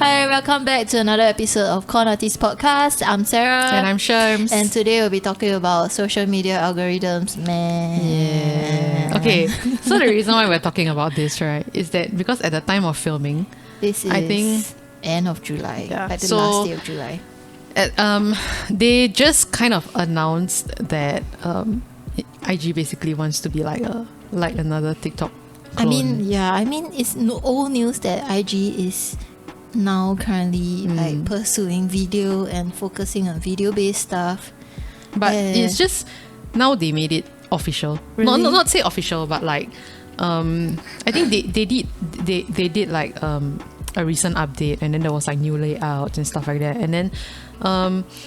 Hi, welcome back to another episode of Conartists Podcast. I'm Sarah. And I'm Sherms. And today we'll be talking about social media algorithms, man. Yeah. Okay, so the reason why we're talking about this, right, is that because at the time of filming, This is I think end of July, Yeah. like the So- last day of July. they just kind of announced that IG basically wants to be like another TikTok clone. I mean, it's old news that IG is now currently like pursuing video and focusing on video-based stuff. But Yeah. it's just now they made it official. Really? Not say official, but like I think they did like a recent update, and then there was like new layouts and stuff like that, and then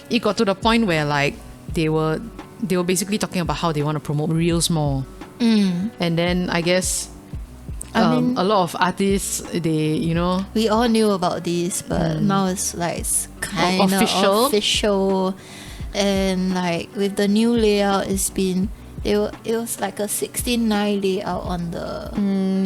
it got to the point where like they were basically talking about how they want to promote reels more, and then I guess I mean- a lot of artists, they We all knew about this, but now it's like it's kind of Official. official, and like with the new layout, it was like a 16:9 layout on the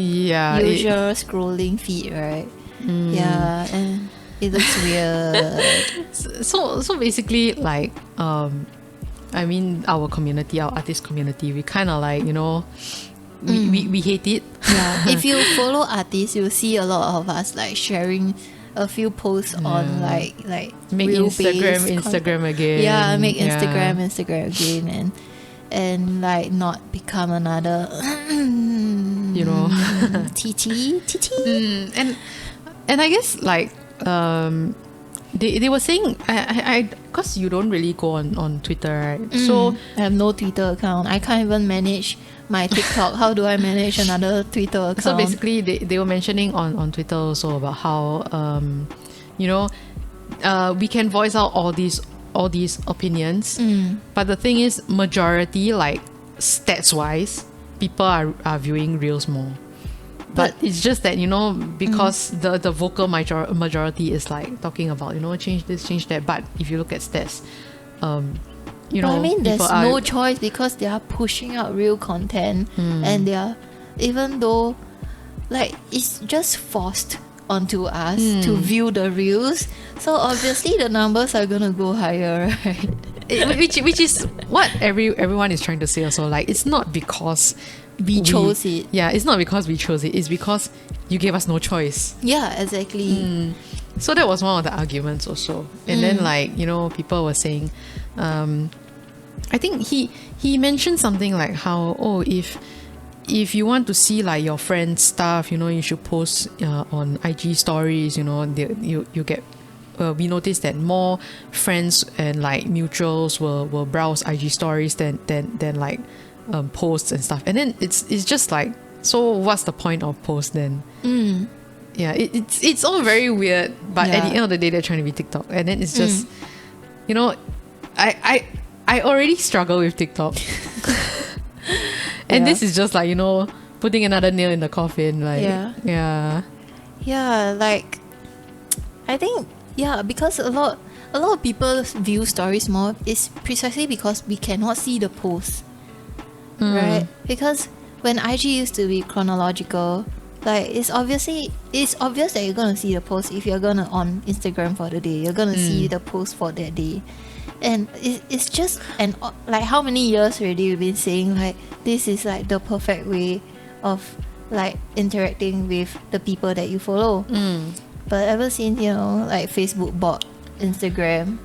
yeah usual scrolling feed, right? Yeah, and it looks weird. so basically like I mean our community, our artist community, we kind of like we hate it. Yeah, if you follow artists, you'll see a lot of us like sharing a few posts on like Make reel-based Instagram again. Yeah, make Instagram again, and like not become another TT. And I guess like they were saying I because you don't really go on Twitter, right? So I have no Twitter account. I can't even manage my TikTok. How do I manage another Twitter account? so basically they were mentioning on Twitter also about how we can voice out all these opinions, but the thing is, majority, like stats wise, people are viewing reels more. But it's just that because the vocal majority is like talking about change this, change that. But if you look at stats, But I mean, there's people are- no choice because they are pushing out real content, and they are, even though like it's just forced onto us to view the reels, so obviously the numbers are gonna go higher, right? which is what everyone is trying to say also. Like, it's not because We chose it. Yeah, it's not because we chose it. It's because you gave us no choice. Yeah, exactly. So that was one of the arguments also. And then like people were saying, I think he mentioned something like how if you want to see like your friends' stuff, you should post on IG stories. You get. We noticed that more friends and like mutuals will browse IG stories than like posts and stuff. And then it's just like, so what's the point of post then? Yeah, it's all very weird. But at the end of the day, they're trying to be TikTok, and then it's just I already struggle with TikTok. And this is just like, putting another nail in the coffin. Like, Yeah, like I think because a lot of people view stories more is precisely because we cannot see the post, right? Because when IG used to be chronological, like it's obvious that you're gonna see the post. If you're gonna on Instagram for the day, you're gonna see the post for that day. And it's just, and like how many years already we've been saying like this is like the perfect way of like interacting with the people that you follow. But ever since like Facebook bought Instagram,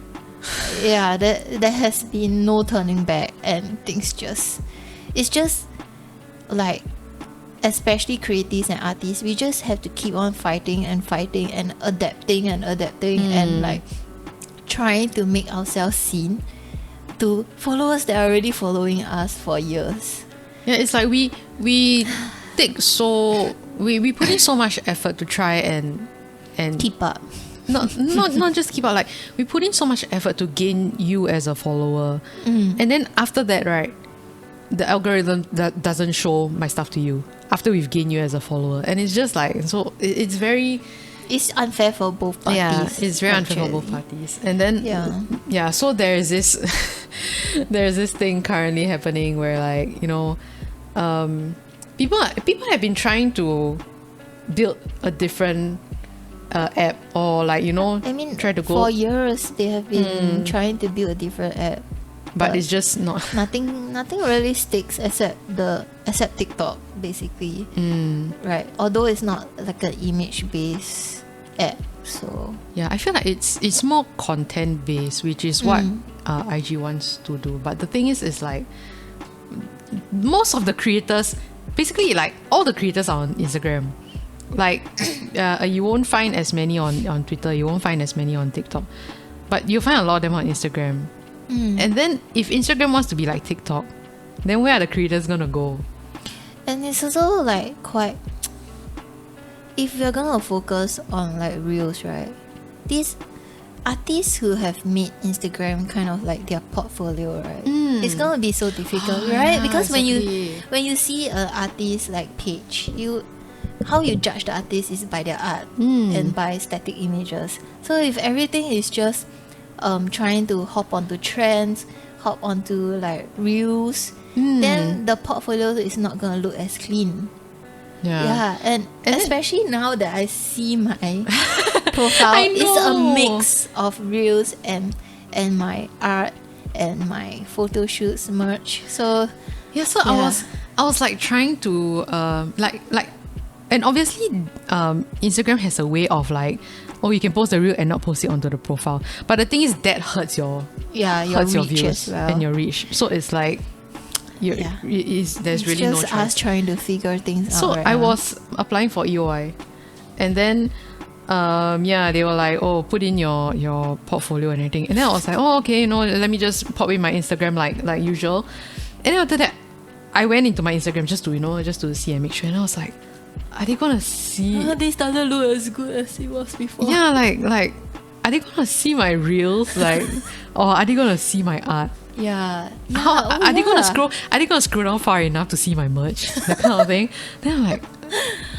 there has been no turning back, and it's just like, especially creatives and artists, we just have to keep on fighting and adapting and like trying to make ourselves seen to followers that are already following us for years. Yeah, it's like we take we put in so much effort to try and Keep up. not just keep up, like we put in so much effort to gain you as a follower, and then after that, right, the algorithm that doesn't show my stuff to you after we've gained you as a follower, and it's just like, so it's very It's unfair for both parties. Yeah, it's very unfair for both parties. And then so there's this thing currently happening where like people have been trying to build a different app or like, you know, I mean, try to go. for years they have been trying to build a different app, but it's just not. nothing really sticks except TikTok, basically. Right? Although it's not like an image-based app, so Yeah, I feel like it's more content based, which is what IG wants to do. But the thing is like most of the creators, basically like all the creators are on Instagram. Like you won't find as many on Twitter, you won't find as many on TikTok, but you'll find a lot of them on Instagram. And then if Instagram wants to be like TikTok, then where are the creators gonna go? and it's also like quite, if you're gonna focus on like reels, right, these artists who have made Instagram kind of like their portfolio, right, it's gonna be so difficult, right? Yeah, Because exactly. when you see an artist like page, how you judge the artist is by their art and by static images. So if everything is just trying to hop onto trends, hop onto like reels, then the portfolio is not gonna look as clean. Yeah, and especially now that I see my profile, I it's a know. mix of reels and my art and my photo shoots merch. So Yeah, so Yeah. I was like trying to like and obviously Instagram has a way of like, oh, you can post a reel and not post it onto the profile. But the thing is that hurts your yeah, your hurts your reach views as well. and your reach. So it's like Yeah. there's It's really no just choice. us trying to figure things So out. Right I now. was applying for EOI, and then they were like, oh, put in your portfolio and everything, and then I was like, oh, okay, let me just pop in my Instagram like usual. And then after that I went into my Instagram just to see and make sure, and I was like, are they gonna see? This doesn't look as good as it was before. Yeah, like are they gonna see my reels, like, or are they gonna see my art? Yeah. How, Oh, are they gonna yeah. scroll? Are they gonna scroll down far enough to see my merch? That kind of thing. Then I'm like,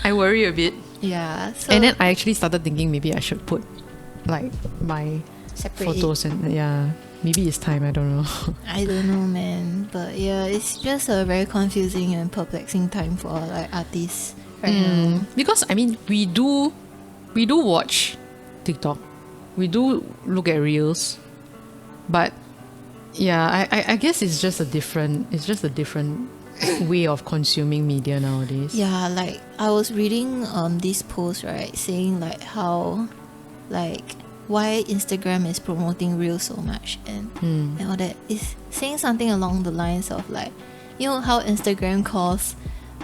I worry a bit. Yeah. So And then I actually started thinking maybe I should put like my separate photos and maybe it's time. I don't know. I don't know, man. But yeah, it's just a very confusing and perplexing time for like artists right now. Because I mean, we do watch TikTok, we do look at reels, but yeah, I guess it's just a different way of consuming media nowadays. Yeah, like I was reading this post, right, saying like how like why Instagram is promoting reels so much and all that, is saying something along the lines of like, you know how Instagram calls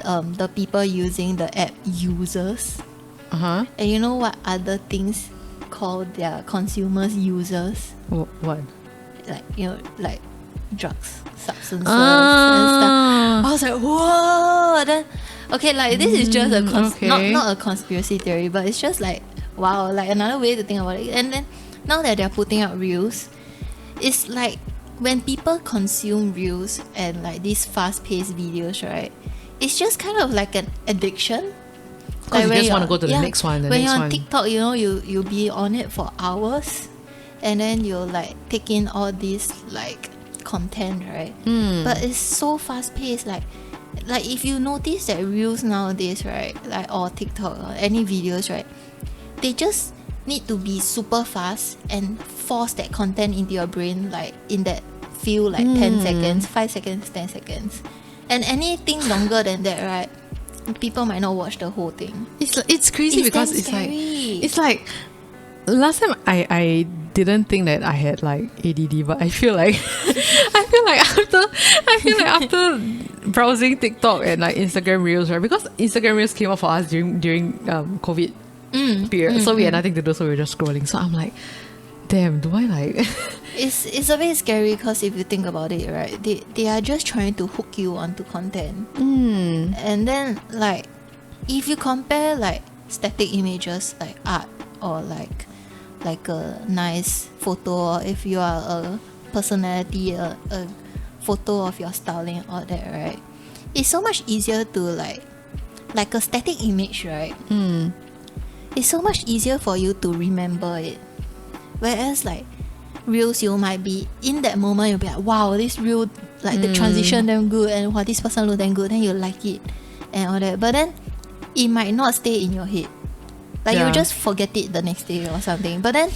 the people using the app users, Uh-huh. and you know what other things call their consumers users? What? Like, you know, like drugs, substances and stuff. I was like, whoa. Then okay, like this is just a okay. not a conspiracy theory, but it's just like, wow, like another way to think about it. And then now that they're putting out reels, it's like when people consume reels and like these fast-paced videos, right, it's just kind of like an addiction. Because you when just want to you're- go to the next one, when you're on TikTok, you know, you'll be on it for hours, and then you'll like take in all this like content, right? But it's so fast paced. Like if you notice that reels nowadays, right, like or TikTok or any videos, right, they just need to be super fast and force that content into your brain like in that few like 10 seconds, 5 seconds, 10 seconds, and anything longer than that, right, people might not watch the whole thing. It's crazy It's because damn scary. it's like last time I didn't think that I had like ADD, but I feel like after browsing TikTok and like Instagram Reels, right? Because Instagram Reels came up for us during COVID period, so we had nothing to do, so we were just scrolling. So I'm like, damn, do I like? It's a bit scary because if you think about it, right, they are just trying to hook you onto content, and then like if you compare like static images like art or like a nice photo, or if you are a personality, a photo of your styling, all that, right, it's so much easier to like a static image, right, it's so much easier for you to remember it, whereas like reels, you might be in that moment, you'll be like, wow, this reel, like the transition damn good, and wow, this person look damn good, then you like it and all that, but then it might not stay in your head. Like Yeah. you just forget it the next day or something. But then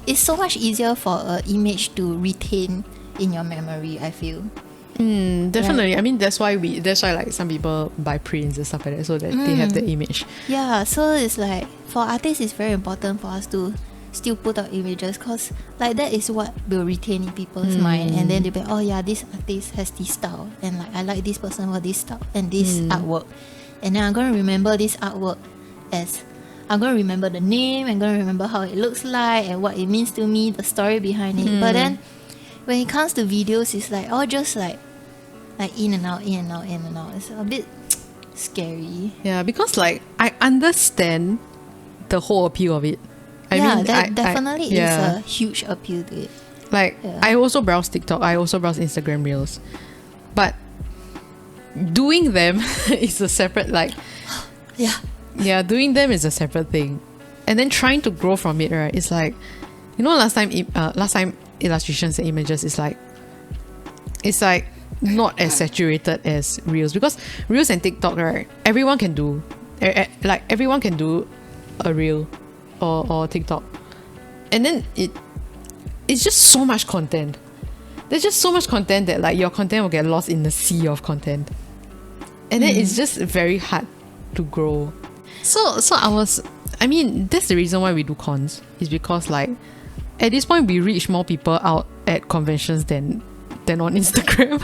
it's so much easier for an image to retain in your memory, I feel. Definitely. I mean, that's why like some people buy prints and stuff like that, so that they have the image. Yeah, so it's like for artists it's very important for us to still put out images, because like that is what will retain in people's mind, and then they'll be, oh yeah, this artist has this style, and like I like this person for this style and this artwork, and then I'm going to remember this artwork as I'm going to remember the name, I'm going to remember how it looks like and what it means to me, the story behind it. But then when it comes to videos, it's like all just like in and out, in and out, in and out. It's a bit scary. Yeah, because like I understand the whole appeal of it. That definitely is a huge appeal to it. Like I also browse TikTok, I also browse Instagram Reels, but doing them is a separate doing them is a separate thing, and then trying to grow from it, right? It's like, you know, last time illustrations and images is like, it's like not as saturated as Reels, because Reels and TikTok, right, everyone can do like everyone can do a Reel or TikTok, and then it's just so much content. There's just so much content that like your content will get lost in the sea of content, and then it's just very hard to grow. So I mean, that's the reason why we do cons, is because like at this point we reach more people out at conventions than on Instagram.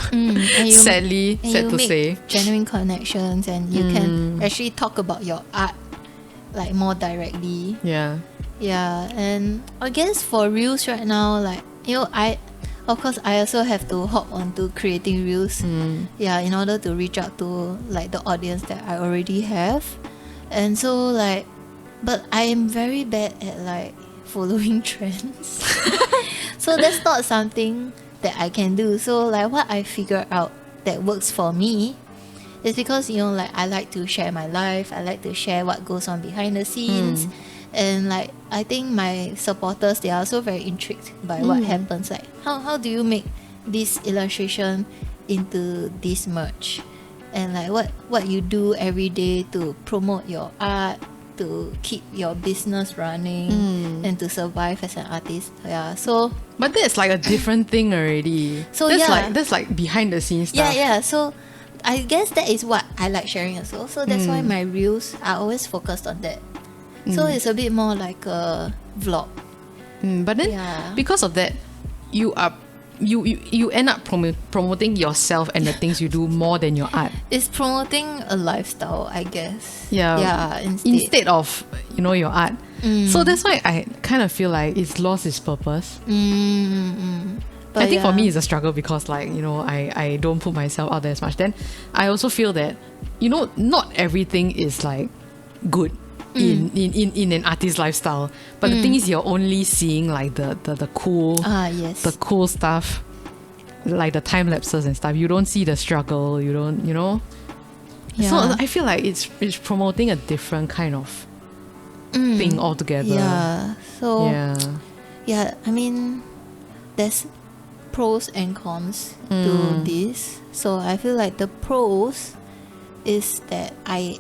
Sadly, sad to say. Genuine connections, and you can actually talk about your art like more directly. Yeah, and I guess for Reels right now, like, you know, I also have to hop onto creating Reels, in order to reach out to like the audience that I already have. And so like, but I am very bad at like following trends. So that's not something that I can do. So like what I figure out that works for me is because, you know, like I like to share my life, I like to share what goes on behind the scenes, and like I think my supporters, they are also very intrigued by what happens, like how do you make this illustration into this merch, and like what you do every day to promote your art, to keep your business running, and to survive as an artist. So but that's like a different thing already. So that's like behind the scenes stuff. So I guess that is what I like sharing as well. So that's why my Reels are always focused on that. So it's a bit more like a vlog. But then because of that, you end up promoting yourself and the things you do more than your art. It's promoting a lifestyle, I guess. Instead of, you know, your art. So that's why I kind of feel like it's lost its purpose. But I think for me it's a struggle, because like, you know, I don't put myself out there as much. Then I also feel that, you know, not everything is like good in an artist's lifestyle, but the thing is, you're only seeing like the cool the cool stuff, like the time lapses and stuff. You don't see the struggle, you don't, you know. So I feel like it's promoting a different kind of thing altogether. I mean, there's pros and cons to this. So I feel like the pros is that I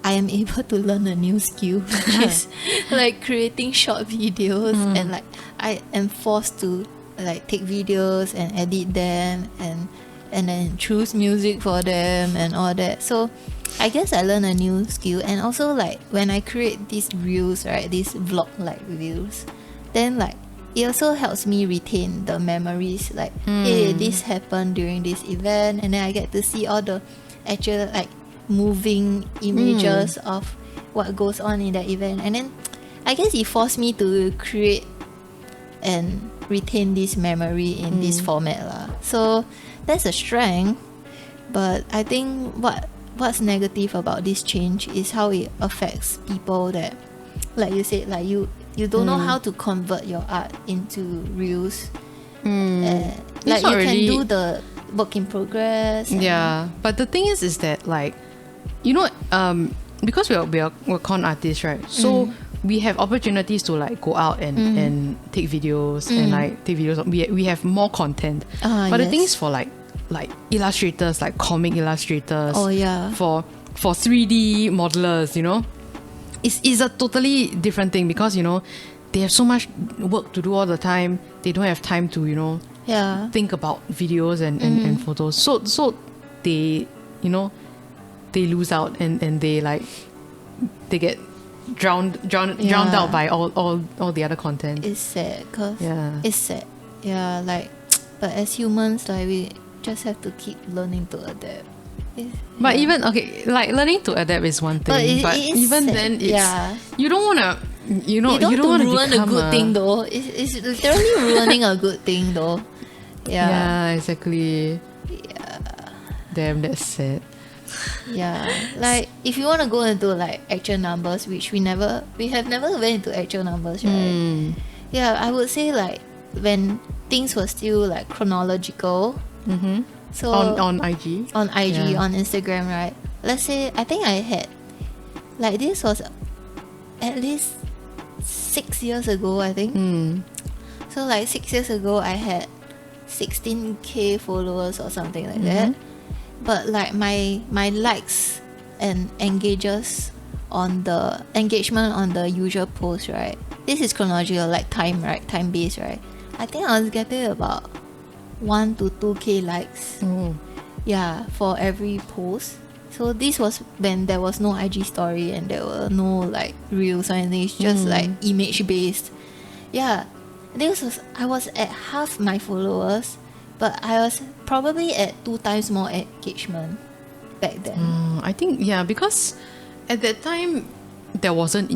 am able to learn a new skill, which is like creating short videos, and like I am forced to like take videos and edit them and then choose music for them and all that. So I guess I learn a new skill. And also like when I create these reels, right, these vlog like reels, then like it also helps me retain the memories, like hey, this happened during this event, and then I get to see all the actual like moving images of what goes on in that event. And then I guess it forced me to create and retain this memory in this format lah. So that's a strength. But I think what's negative about this change is how it affects people that, like you said, like you don't know how to convert your art into reels. Like you can do the work in progress. But the thing is that like, you know, because we're con artists, right? So we have opportunities to like go out and take videos and like take videos. We have more content. But the thing is, for like illustrators, like comic illustrators, for 3D modelers, you know, it's a totally different thing because, you know, they have so much work to do all the time. They don't have time to, you know, think about videos and photos. So they, you know, they lose out and they like, they get drowned out by all the other content. It's sad because it's sad. Yeah, like, but as humans, like, we just have to keep learning to adapt. But even, okay, like learning to adapt is one thing, but even sad. Then it's, you don't want to, you know, you don't want to ruin a good thing though. It's literally ruining a good thing though. Yeah, exactly. Yeah. Damn, that's sad. Yeah, like if you want to go into like actual numbers, which we have never went into actual numbers, right? Yeah, I would say like when things were still like chronological. So on IG, on Instagram, right? Let's say I think I had like this was at least 6 years ago, I think. So like 6 years ago, I had 16k followers or something like that. But like my likes and engagement on the usual post, right? This is chronological, like time, right? Time based, right? I think I was getting about 1 to 2k likes. Yeah, for every post. So this was when there was no IG story and there were no like reels or anything. It's just like image based. Yeah, I was at half my followers, but I was probably at 2 times more engagement back then. I think because at that time there wasn't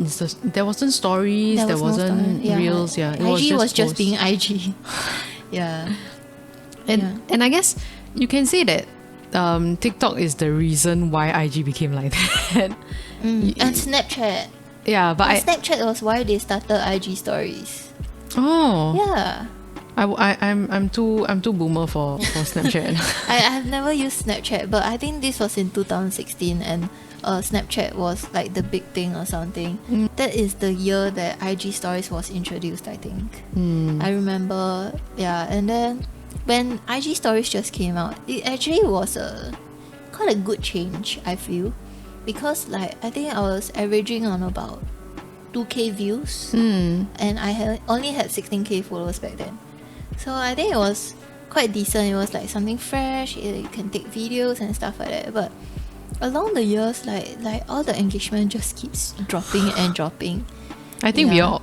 stories, there wasn't reels. Yeah, IG was just being IG. Yeah. And I guess you can say that TikTok is the reason why IG became like that. And Snapchat. Yeah, but Snapchat was why they started IG stories. Oh. Yeah. I'm too boomer for Snapchat. I have never used Snapchat, but I think this was in 2016 and Snapchat was like the big thing or something. That is the year that IG stories was introduced, I think. I remember, and then when IG stories just came out, it actually was quite a good change, I feel, because like I think I was averaging on about 2k views and I only had 16k followers back then. So I think it was quite decent. It was like something fresh, you can take videos and stuff like that. But along the years, like all the engagement just keeps dropping and dropping. I think we all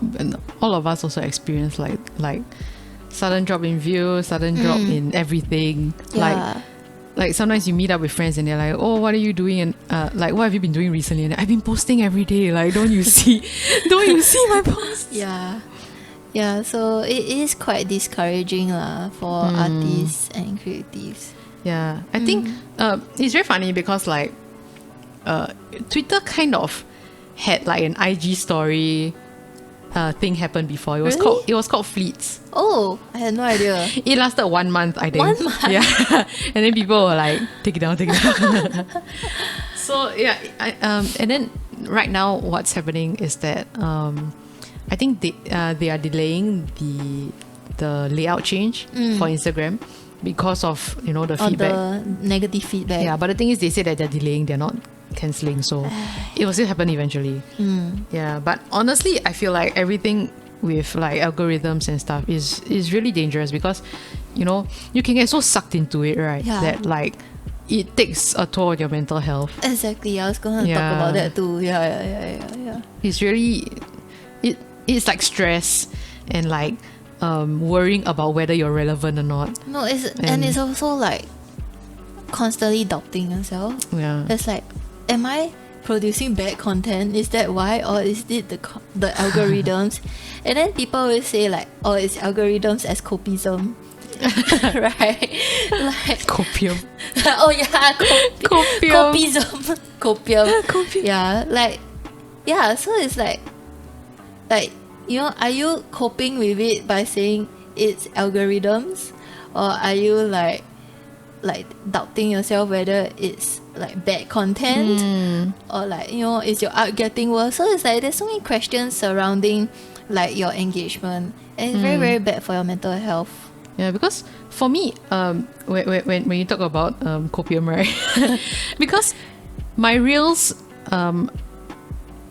of us also experience like sudden drop in views, sudden drop in everything. Like sometimes you meet up with friends and they're like, oh, what are you doing? And like, what have you been doing recently? And I've been posting every day. Like, don't you see my posts? Yeah, so it is quite discouraging for artists and creatives. Yeah, I think it's very funny because like Twitter kind of had like an IG story thing happen before. It was called Fleets. Oh, I had no idea. It lasted 1 month, I think. 1 month? Yeah. And then people were like, take it down. So yeah, and then right now what's happening is that I think they are delaying the layout change for Instagram because of, you know, the feedback. The negative feedback. Yeah, but the thing is they say that they're delaying, they're not cancelling, so it will still happen eventually. Yeah, but honestly I feel like everything with like algorithms and stuff is really dangerous because, you know, you can get so sucked into it, right? That like it takes a toll on your mental health. Exactly, I was gonna talk about that too. Yeah. It's really it's like stress and like worrying about whether you're relevant or not. No, it's also like constantly doubting yourself. Yeah, it's like, am I producing bad content? Is that why? Or is it the algorithms? And then people will say like, oh, it's algorithms as copism. Right? Like copium. Oh yeah, copism. Copium. Yeah, so it's like, you know, are you coping with it by saying it's algorithms, or are you like doubting yourself whether it's like bad content, or like, you know, is your art getting worse? So it's like there's so many questions surrounding like your engagement, and it's very, very bad for your mental health. Yeah, because for me, when you talk about copium, right? Because my reels,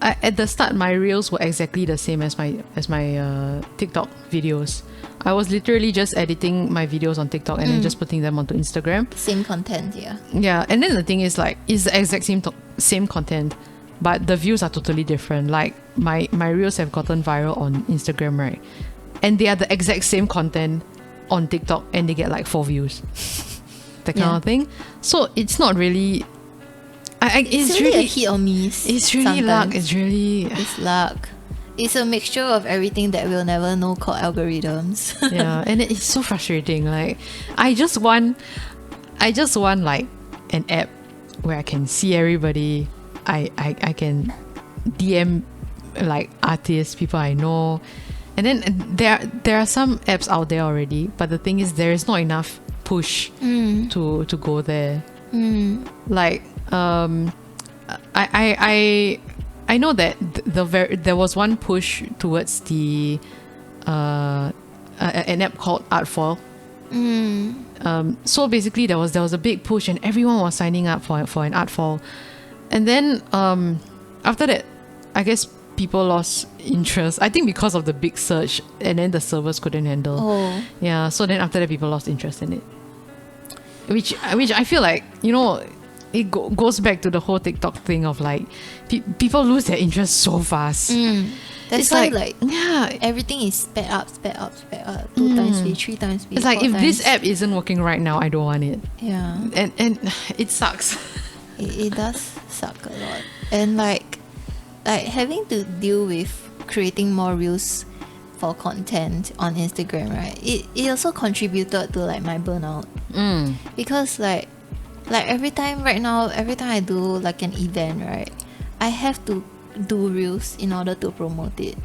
at the start, my reels were exactly the same as my TikTok videos. I was literally just editing my videos on TikTok and then just putting them onto Instagram. Same content, yeah. Yeah, and then the thing is like, it's the exact same content, but the views are totally different. Like my reels have gotten viral on Instagram, right? And they are the exact same content on TikTok, and they get like 4 views, that kind of thing. So it's not really. It's really a hit or miss. It's really luck. It's luck. It's a mixture of everything that we'll never know called algorithms. Yeah, and it's so frustrating. Like, I just want like an app where I can see everybody. I can DM like artists, people I know, and then there are some apps out there already. But the thing is, there is not enough push to go there. Like I know that there was one push towards the an app called Artful. So basically there was a big push and everyone was signing up for an Artful, and then after that, I guess people lost interest. I think because of the big surge, and then the servers couldn't handle. Yeah, so then after that, people lost interest in it. Which I feel like, you know, it goes back to the whole TikTok thing of like people lose their interest so fast. That's it's why like everything is sped up, 2 times speed, 3 times speed. It's like, if times. this app isn't working right now, I don't want it. Yeah, and it sucks. it does suck a lot, and like having to deal with creating more reels for content on Instagram, right? It also contributed to like my burnout. Because like every time I do like an event, right, I have to do reels in order to promote it.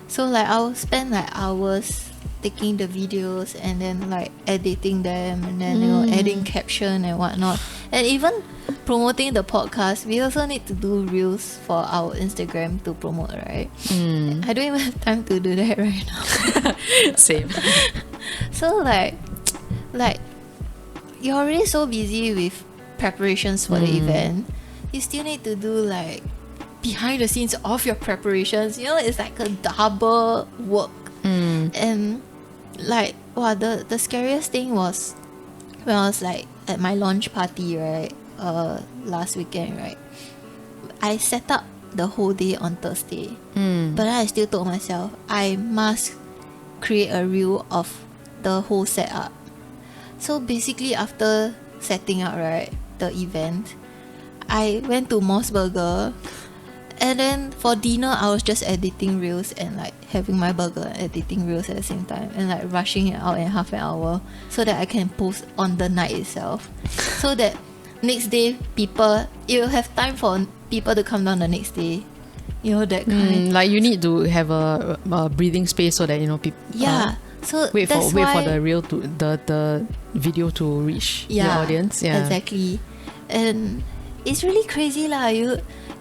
So like I'll spend like hours taking the videos and then like editing them, and then you know, adding caption and whatnot, and even promoting the podcast. We also need to do reels for our Instagram to promote, right? I don't even have time to do that right now. Same. So like you're already so busy with preparations for the event, you still need to do like behind the scenes of your preparations. You know, it's like a double work. And like, wow, the scariest thing was when I was like at my launch party, right, last weekend, right, I set up the whole day on Thursday, but I still told myself I must create a reel of the whole setup. So basically, after setting up, right, the event, I went to Moss Burger, and then for dinner I was just editing reels and like having my burger and editing reels at the same time, and like rushing it out in half an hour so that I can post on the night itself, so that next day you'll have time for people to come down the next day, you know, that kind. Like you need to have a breathing space so that, you know, people so wait for the reel to the video to reach the audience. Exactly. And it's really crazy lah. You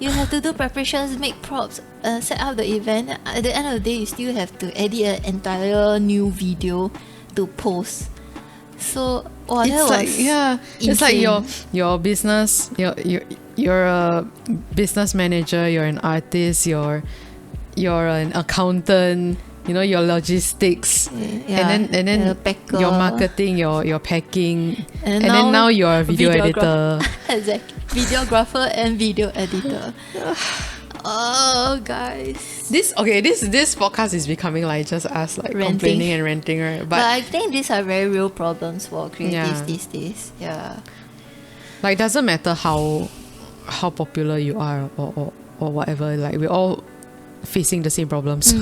have to do preparations, make props, set up the event. At the end of the day, you still have to edit an entire new video to post. So that it's was like it's like insane. your business. You're a business manager. You're an artist. You're an accountant. You know, your logistics, and then your marketing, your packing, and then now you're a video editor. Exactly. Videographer and video editor. Oh, guys. This podcast is becoming like just us like complaining and ranting, right? But I think these are very real problems for creatives these days. Yeah. Like, doesn't matter how popular you are or whatever. Like, we're all facing the same problems.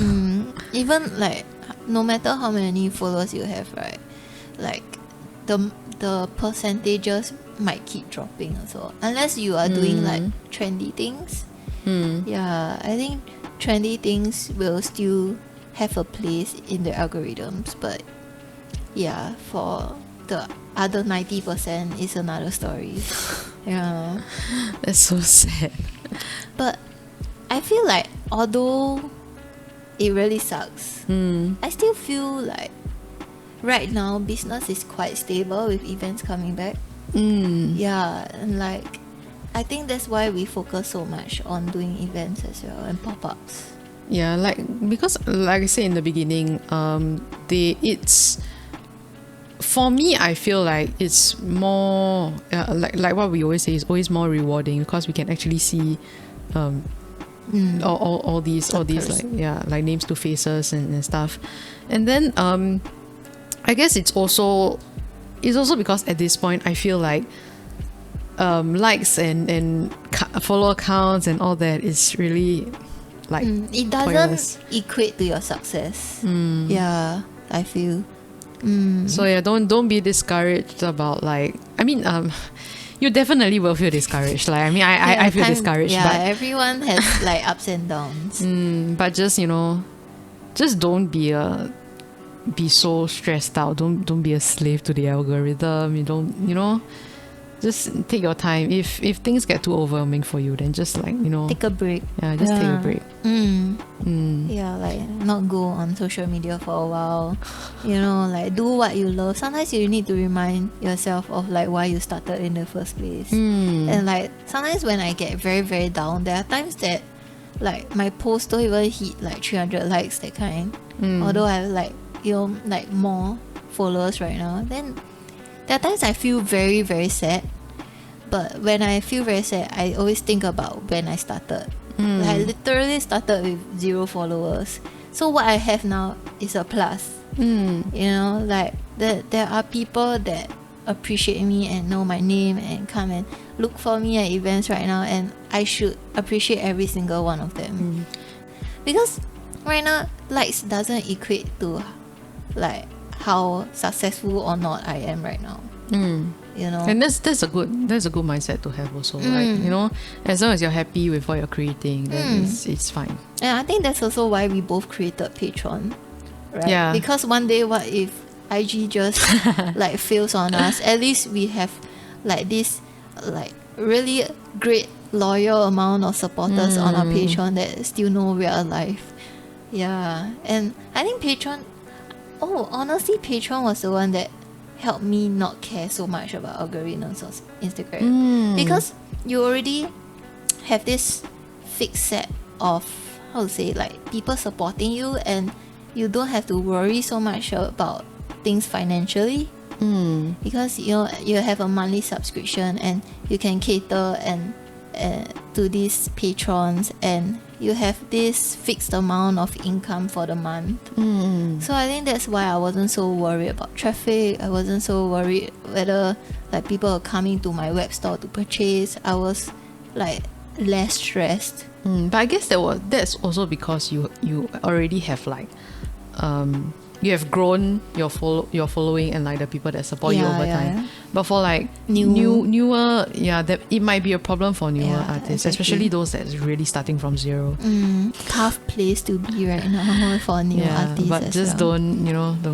Even like, no matter how many followers you have, right, like the percentages might keep dropping also, unless you are doing like trendy things. I think trendy things will still have a place in the algorithms, but yeah, for the other 90% is another story. Yeah, that's so sad. But I feel like, although it really sucks, I still feel like right now business is quite stable with events coming back. Yeah, and like I think that's why we focus so much on doing events as well and pop-ups. Yeah, because like I said in the beginning, it's for me, I feel like it's more like what we always say, is always more rewarding because we can actually see all these like names to faces and stuff. And then I guess it's also because at this point I feel like likes and follow counts and all that is really like it doesn't pointless. equate to your success. Yeah, I feel. So yeah, don't be discouraged about like, I mean you definitely will feel discouraged. Like, I mean, I feel discouraged. Yeah, but everyone has like ups and downs. But just, just don't be so stressed out. Don't be a slave to the algorithm. You don't, just take your time. If things get too overwhelming for you, then just like, take a break. Yeah, just take a break. Yeah, like not go on social media for a while. Like do what you love. Sometimes you need to remind yourself of like why you started in the first place. And like sometimes when I get very, very down, there are times that like my posts don't even hit like 300 likes, that kind. Although I have like like more followers right now, then there are times I feel very, very sad. But when I feel very sad, I always think about when I started. Like, I literally started with 0 followers. So what I have now is a plus. Like there are people that appreciate me and know my name and come and look for me at events right now, and I should appreciate every single one of them. Because right now, likes doesn't equate to like how successful or not I am right now. And that's a good mindset to have also. Like, as long as you're happy with what you're creating, then it's fine. And I think that's also why we both created Patreon, right? Yeah. Because one day, what if IG just like fails on us? At least we have like this like really great loyal amount of supporters on our Patreon that still know we are alive. Yeah. And I think honestly Patreon was the one that helped me not care so much about algorithms of Instagram, because you already have this fixed set of like people supporting you, and you don't have to worry so much about things financially, because you have a monthly subscription and you can cater and to these patrons, and you have this fixed amount of income for the month. So I think that's why I wasn't so worried about traffic. I wasn't so worried whether like people are coming to my web store to purchase. I was like less stressed. But I guess that's also because you already have like you have grown your following and like the people that support you over time. Yeah. But for like newer, that it might be a problem for newer artists, especially those that's really starting from zero. Tough place to be right now for new artists. But just don't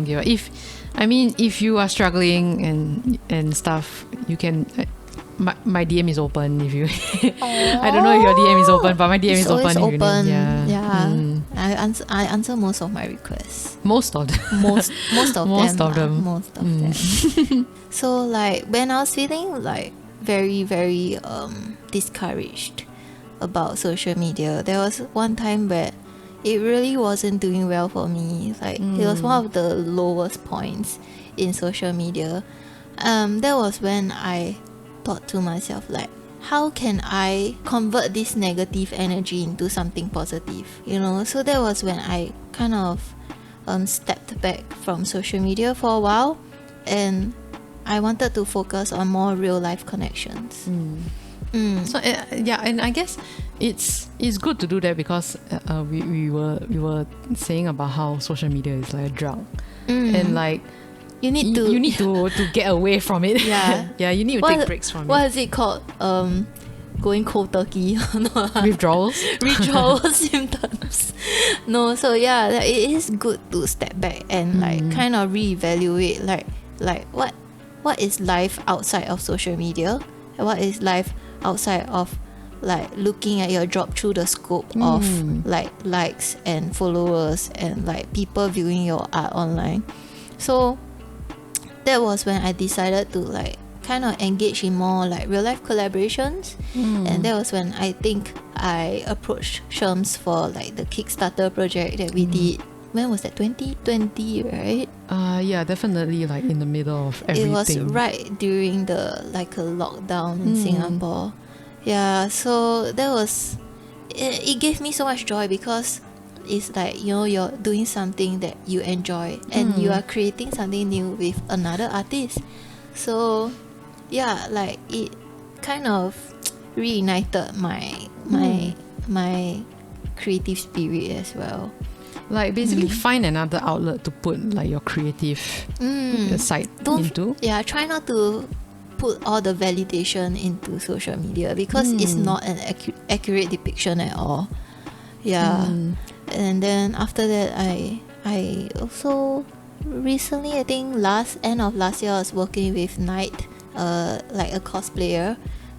give up. If you are struggling and stuff, you can. My DM is open if you. I don't know if your DM is open, but my DM is open. If open. You need. Yeah. I answer most of my requests. Most of them. Most of them. Most of them. So like when I was feeling like very, very discouraged about social media, there was one time where it really wasn't doing well for me. Like it was one of the lowest points in social media. That was when I thought to myself, like, how can I convert this negative energy into something positive? So that was when I kind of stepped back from social media for a while, and I wanted to focus on more real life connections. So and I guess it's good to do that, because we were saying about how social media is like a drug, and like you need to get away from it. You need to take breaks from it. What is it called? Going cold turkey. Withdrawal symptoms. No, so it is good to step back and like kind of reevaluate like what is life outside of social media, and what is life outside of like looking at your job through the scope of like likes and followers and like people viewing your art online. So that was when I decided to like kind of engage in more like real life collaborations. And that was when I think I approached Sherms for like the Kickstarter project that we did. When was that? 2020, right? Yeah, definitely like in the middle of everything. It was right during the like a lockdown in Singapore. Yeah, so that was it gave me so much joy because it's like, you know, you're doing something that you enjoy and you are creating something new with another artist. So yeah, like it kind of reignited my creative spirit as well. Like basically find another outlet to put like your creative side into. Yeah, try not to put all the validation into social media because it's not an accurate depiction at all. Yeah. And then after that I also recently, I think end of last year, I was working with Night, like a cosplayer,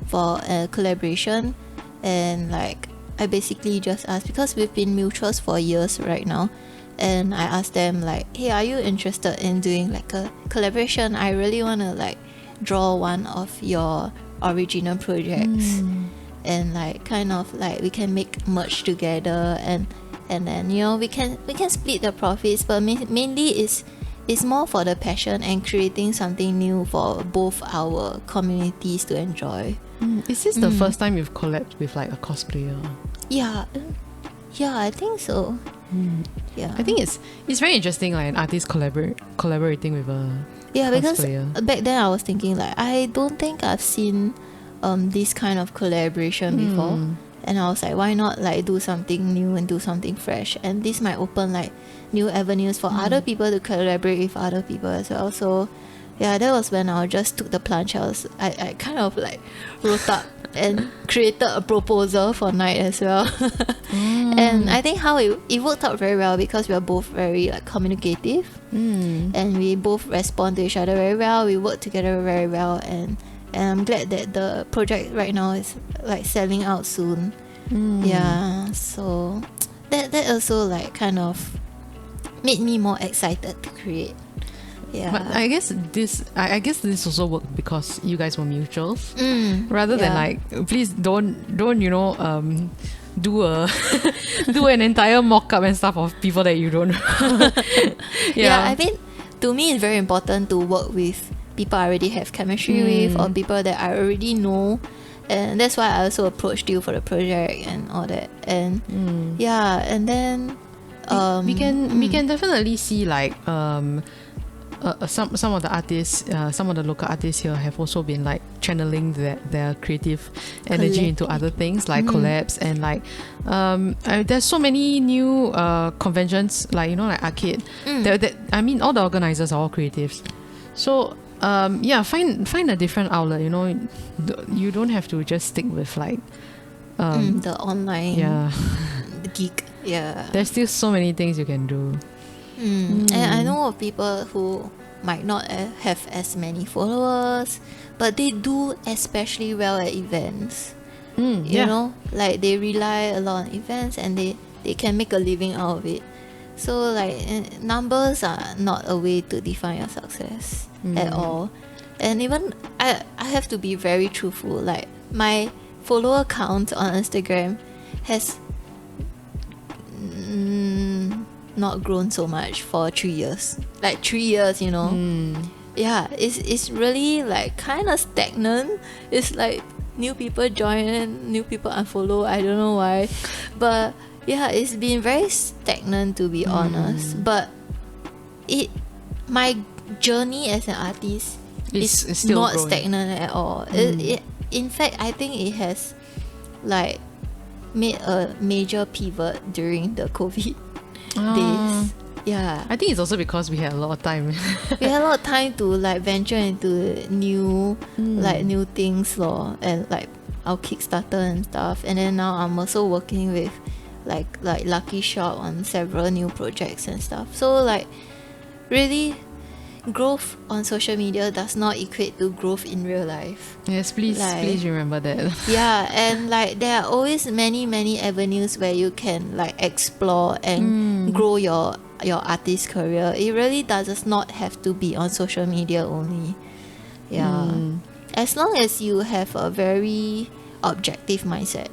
for a collaboration. And like I basically just asked, because we've been mutuals for years right now, and I asked them like, hey, are you interested in doing like a collaboration? I really want to like draw one of your original projects, and like kind of like we can make merch together, and then, you know, we can split the profits, but mainly it's more for the passion and creating something new for both our communities to enjoy. Is this the first time you've collabed with like a cosplayer? Yeah, I think so. Yeah, I think it's very interesting, like an artist collaborating with a cosplayer. Because back then I was thinking like, I don't think I've seen this kind of collaboration before, and I was like, why not like do something new and do something fresh, and this might open like new avenues for other people to collaborate with other people as well. So yeah, that was when I just took the plunge. I kind of like wrote up and created a proposal for Night as well. And I think how it worked out very well because we are both very like communicative, and we both respond to each other very well. We work together very well, and I'm glad that the project right now is like selling out soon. Yeah, so that also like kind of made me more excited to create. Yeah. But I guess this also worked because you guys were mutuals, rather than like, please don't you know do an entire mock-up and stuff of people that you don't know. Yeah, I mean, to me it's very important to work with people I already have chemistry with, or people that I already know, and that's why I also approached you for the project and all that. And yeah, and then we can definitely see like some of the artists, some of the local artists here have also been like channeling their creative energy into other things like collabs, and like there's so many new conventions, like, you know, like arcade. I mean, all the organizers are all creatives, so yeah, find a different outlet. You know, you don't have to just stick with like the online geek. Yeah, there's still so many things you can do. And I know of people who might not have as many followers, but they do especially well at events. You know, like they rely a lot on events, and they can make a living out of it. So like numbers are not a way to define your success at all. And even I have to be very truthful. Like my follower count on Instagram has not grown so much for 3 years. Like 3 years, you know. Yeah, it's really like kind of stagnant. It's like new people join, new people unfollow. I don't know why, but yeah, it's been very stagnant, to be honest. But my journey as an artist is still not growing. stagnant at all. In fact, I think it has like made a major pivot during the COVID days. Yeah, I think it's also because we had a lot of time. we had a lot of time to like venture into new new things, and like our Kickstarter and stuff. And then now I'm also working with like Lucky Shop on several new projects and stuff. So like really, growth on social media does not equate to growth in real life. Yes, please remember that. Yeah, and like there are always many avenues where you can like explore and grow your artist career. It really does not have to be on social media only. Yeah. as long as you have a very objective mindset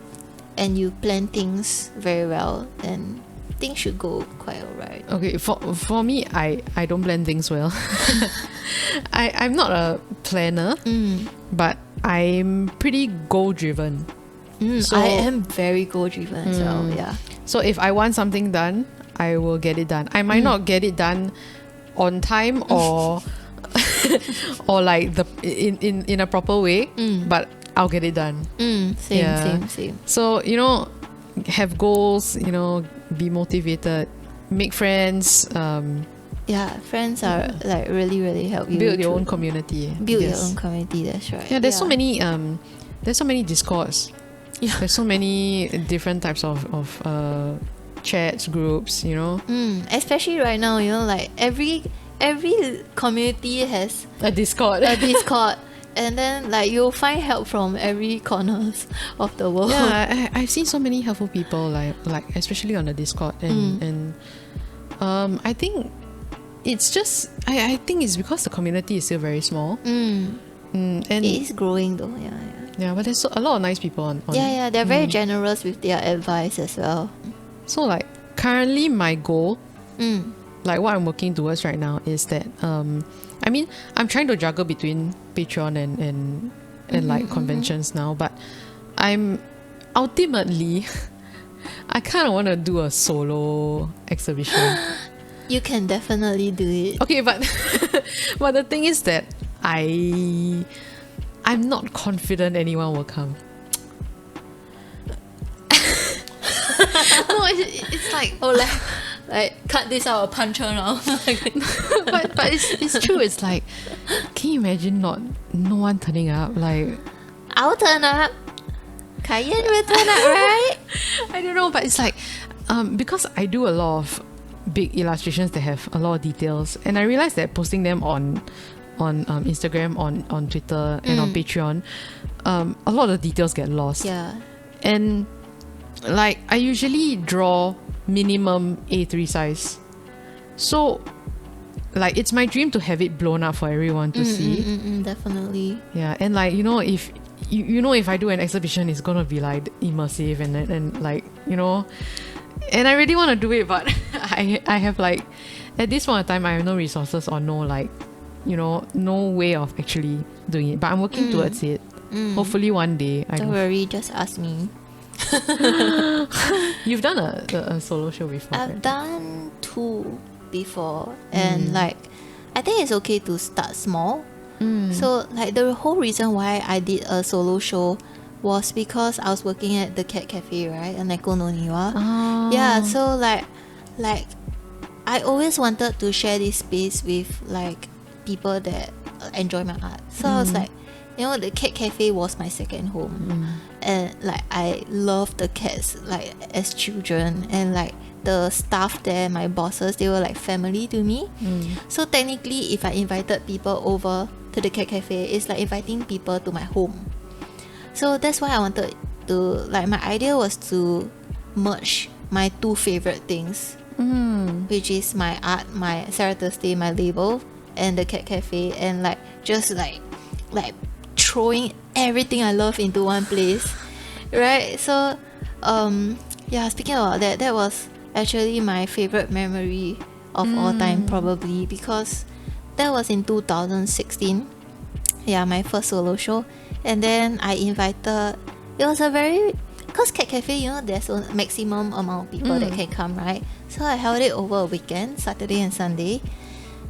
and you plan things very well, then things should go quite alright. Okay, for me, I don't plan things well. I'm not a planner, but I'm pretty goal driven. So, I am very goal driven as well. Yeah. So if I want something done, I will get it done. I might not get it done on time or or like in a proper way, but I'll get it done. Same. So, have goals, be motivated, make friends, friends are like really, really help you build your own community. Build your own community, that's right. Yeah, there's so many discords. Yeah. There's so many different types of chats, groups, Especially right now, like every community has a discord. And then like you'll find help from every corners of the world. Yeah, I've seen so many helpful people like especially on the Discord and I think it's just I think it's because the community is still very small. And it is growing though. Yeah, but there's a lot of nice people on they're very generous with their advice as well. So like currently my goal, like what I'm working towards right now is that I'm trying to juggle between Patreon and like conventions now, but I'm ultimately I kind of want to do a solo exhibition. You can definitely do it. Okay, but but the thing is that I'm not confident anyone will come. No, it's like like cut this out or punch her now. but it's true. It's like, can you imagine no one turning up? Like, I'll turn up. Cayenne will turn up, right? I don't know, but it's like because I do a lot of big illustrations that have a lot of details, and I realized that posting them on Instagram, on Twitter, and on Patreon, a lot of the details get lost. Yeah. And like I usually draw minimum A3 size, so like it's my dream to have it blown up for everyone to see. Definitely. Yeah, and like if if I do an exhibition, it's gonna be like immersive and like and I really want to do it, but I have like at this point of time I have no resources or no like no way of actually doing it, but I'm working towards it. Hopefully one day. Don't worry, just ask me. You've done a solo show before, I've right? done 2 before, and like I think it's okay to start small. So like the whole reason why I did a solo show was because I was working at the cat cafe, right, in Neko no Niwa. Yeah, so like I always wanted to share this space with like people that enjoy my art. So I was like, the cat cafe was my second home, and like I love the cats like as children, and like the staff there, my bosses, they were like family to me. So technically, if I invited people over to the cat cafe, it's like inviting people to my home. So that's why I wanted to, like, my idea was to merge my 2 favorite things, which is my art, my Sarah Thursday, my label, and the cat cafe, and like just like throwing everything I love into one place, right? So speaking about that was actually my favorite memory of all time, probably, because that was in 2016. Yeah, my first solo show. And then I invited, it was a very, because cat cafe, there's a maximum amount of people that can come, right? So I held it over a weekend, Saturday and Sunday,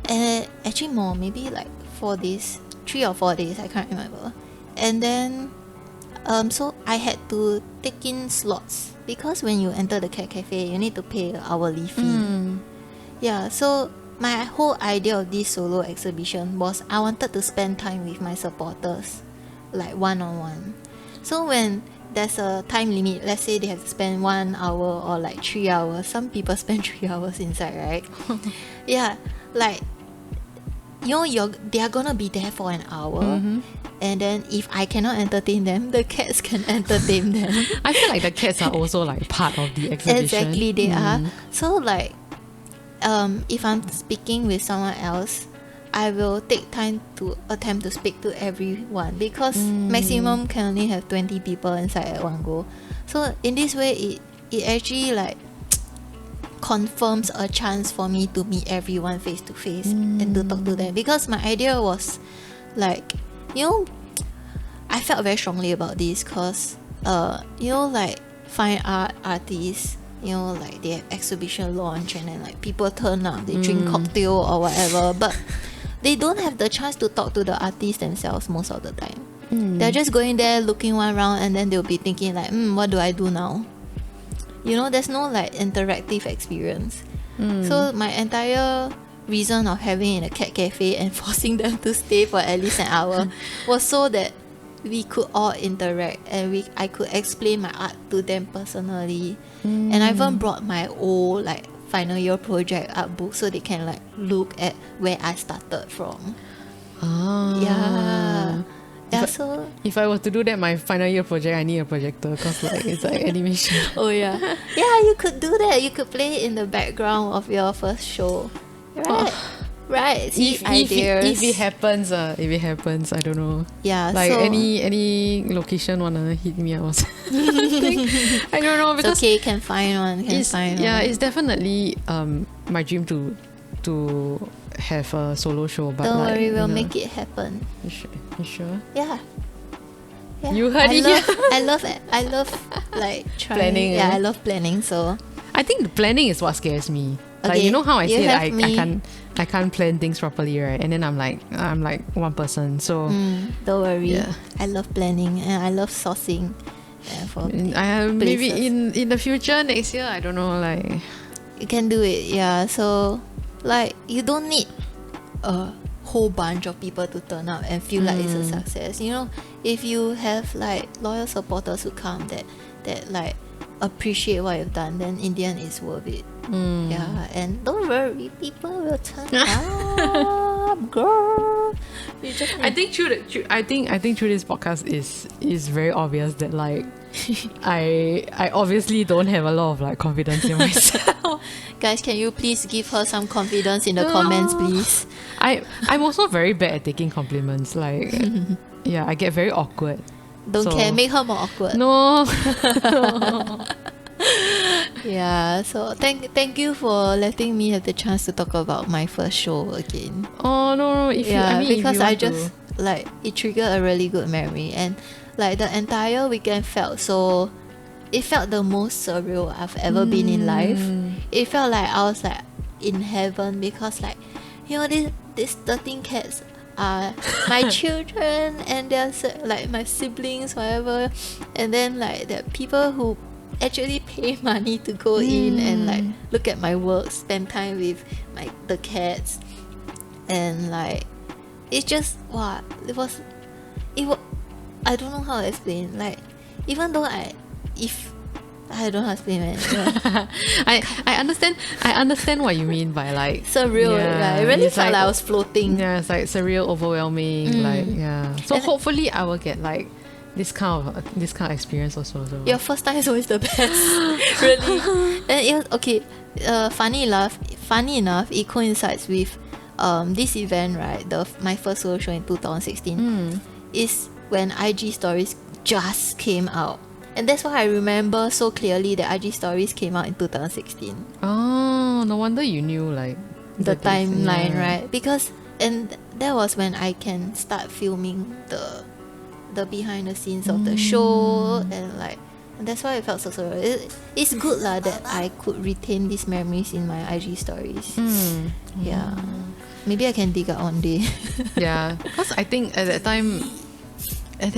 and actually more, maybe like 4 days, 3 or 4 days, I can't remember. And then so I had to take in slots, because when you enter the cat cafe, you need to pay an hourly fee. Yeah, so my whole idea of this solo exhibition was I wanted to spend time with my supporters, like one-on-one. So when there's a time limit, let's say they have to spend 1 hour or like 3 hours, some people spend 3 hours inside, right? Yeah, like they are gonna be there for an hour, and then if I cannot entertain them, the cats can entertain them. I feel like the cats are also like part of the exhibition. Exactly, they are. So like if I'm speaking with someone else, I will take time to attempt to speak to everyone, because maximum can only have 20 people inside at one go. So in this way, it actually like confirms a chance for me to meet everyone face to face and to talk to them, because my idea was like, you know, I felt very strongly about this because you know, like fine art artists, you know, like they have exhibition launch and then like people turn up, they drink cocktail or whatever, but they don't have the chance to talk to the artists themselves most of the time. They're just going there looking one round and then they'll be thinking like, what do I do now? You know, there's no like interactive experience. So my entire reason of having in a cat cafe and forcing them to stay for at least an hour was so that we could all interact and I could explain my art to them personally. And I even brought my old like final year project art book so they can like look at where I started from. Yeah, so if I were to do that, my final year project, I need a projector because like it's like animation. yeah, you could do that. You could play it in the background of your first show, right? Right. See, if it happens, I don't know. Yeah. Like so, any location wanna hit me up or something. I don't know, because it's okay. Can find one. It's definitely my dream to have a solo show. But don't like, worry, we'll make it happen. You sure? Yeah. You heard it here. I love like trying. Planning. Yeah, I love planning. So I think the planning is what scares me. Like, okay, you know how I you said have I can't plan things properly, right? And then I'm like one person. So don't worry. Yeah. I love planning and I love sourcing. For maybe places. in the future next year, I don't know, like You can do it. Yeah. So like you don't need a whole bunch of people to turn up and feel like it's a success. You know, if you have like loyal supporters who come that like appreciate what you've done, then in the end it's worth it. Yeah, and don't worry, people will turn up, girl. You just I think through this podcast is very obvious that like I obviously don't have a lot of like confidence in myself. Guys, can you please give her some confidence in the comments, please? I'm also very bad at taking compliments. Like yeah, I get very awkward. Don't care, make her more awkward. No. Yeah, so thank you for letting me have the chance to talk about my first show again. Oh no, because I just like it triggered a really good memory, and like the entire weekend felt the most surreal I've ever been in life. It felt like I was like in heaven, because like, you know, these 13 cats are my children and they're like my siblings, whatever, and then like there are people who actually pay money to go in and like look at my work, spend time with the cats, and like it's just it was I don't know how to explain. Like, even though I don't know how to explain it. I understand what you mean by like surreal. Yeah, it really felt like I was floating. Yeah, it's like surreal, overwhelming. Like yeah. So and hopefully I will get like this kind of experience also. So. Your first time is always the best. Really. And it was okay. Funny enough, it coincides with this event, right? My first solo show in 2016 is when IG stories just came out. And that's why I remember so clearly that IG stories came out in 2016. Oh, no wonder you knew like the timeline, right? Because and that was when I can start filming the behind the scenes of the show, and that's why it felt so surreal. It's good lah that I could retain these memories in my IG stories. Yeah, maybe I can dig out one day. Yeah, because I think at that time,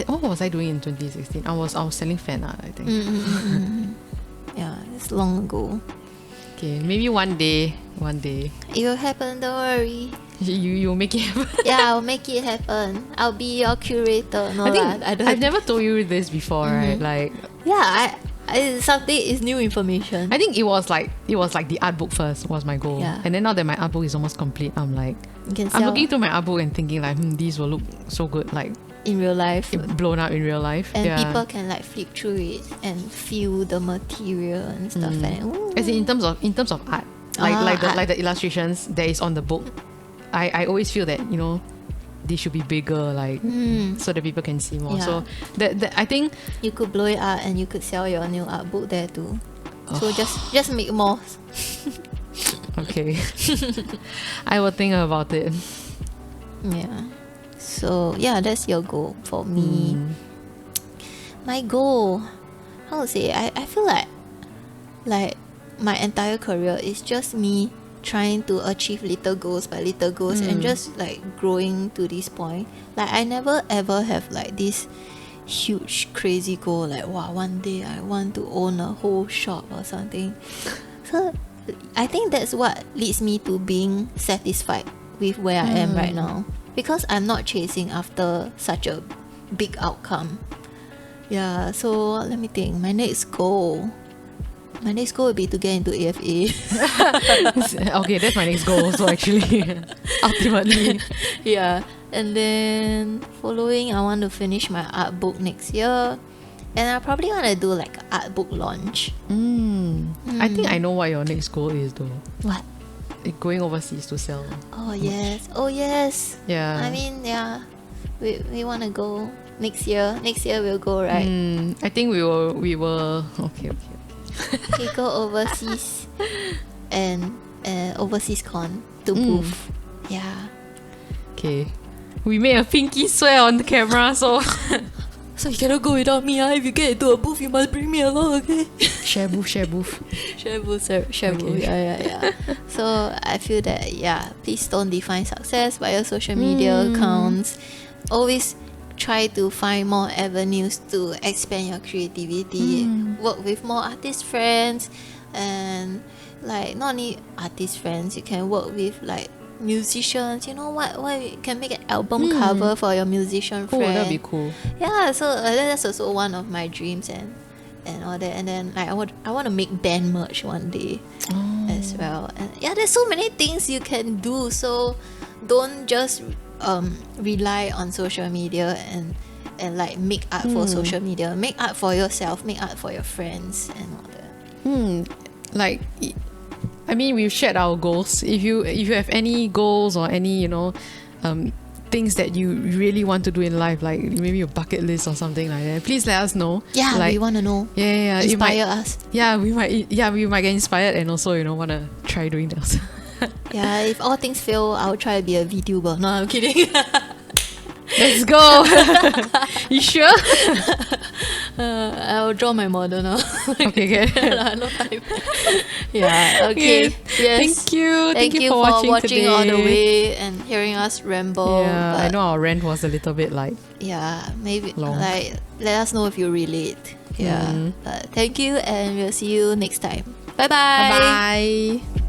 what was I doing in 2016? I was selling fan art, I think. Yeah, it's long ago. Okay, maybe one day it will happen. Don't worry. You make it happen. Yeah, I'll make it happen. I'll be your curator. No, I've never told you this before, right? Like, yeah, something is new information. I think it was like the art book first was my goal, and then now that my art book is almost complete, I'm like, I'm looking through my art book and thinking like, these will look so good, like in real life, blown up in real life, and people can like flip through it and feel the material and stuff. And as in terms of art, like the illustrations that is on the book. I always feel that, you know, they should be bigger, like so that people can see more. Yeah. So that I think You could blow it out and you could sell your new art book there too. So just make more. okay. I will think about it. Yeah. So yeah, that's your goal for me. My goal, how to say, I feel like my entire career is just me trying to achieve little goals by little goals and just like growing to this point. Like I never ever have like this huge crazy goal like wow, one day I want to own a whole shop or something. So I think that's what leads me to being satisfied with where I am right now, because I'm not chasing after such a big outcome. Yeah, so let me think. My next goal would be to get into AFA. Okay, that's my next goal also actually. Ultimately. Yeah, and then following, I want to finish my art book next year, and I probably want to do like an art book launch. I think I know what your next goal is though. What? Going overseas to sell. Oh yes, oh yes. Yeah. I mean, yeah, we want to go next year. Next year we'll go, right? I think we were okay. We go overseas and overseas con to booth. Yeah. Okay. We made a pinky swear on the camera, so So you cannot go without me. If you get into a booth, you must bring me along, okay? share booth. Share booth. Okay. Yeah. So I feel that, yeah, please don't define success by your social media accounts. Always try to find more avenues to expand your creativity. Work with more artist friends, and like not only artist friends, you can work with like musicians. You know what? You can make an album cover for your musician Oh, friend. that'd be cool. Yeah, so that's also one of my dreams and all that. And then like I want to make band merch one day as well. And yeah, there's so many things you can do. So don't just rely on social media and like make art for social media. Make art for yourself. Make art for your friends and all that. Like, I mean, we've shared our goals. If you have any goals or any, you know, things that you really want to do in life, like maybe a bucket list or something like that, please let us know. Yeah, like, we want to know. Yeah. Inspire us. Yeah, we might get inspired and also, you know, want to try doing that. Yeah, if all things fail, I'll try to be a VTuber. No, I'm kidding. Let's go. You sure? I'll draw my model now. Okay, good. No time. Yeah, okay. Yes. Thank you. Thank you for watching today. all the way and hearing us ramble. Yeah, I but know our rant was a little bit like yeah, maybe long. like let us know if you relate. Yeah. But thank you, and we'll see you next time. Bye bye. bye.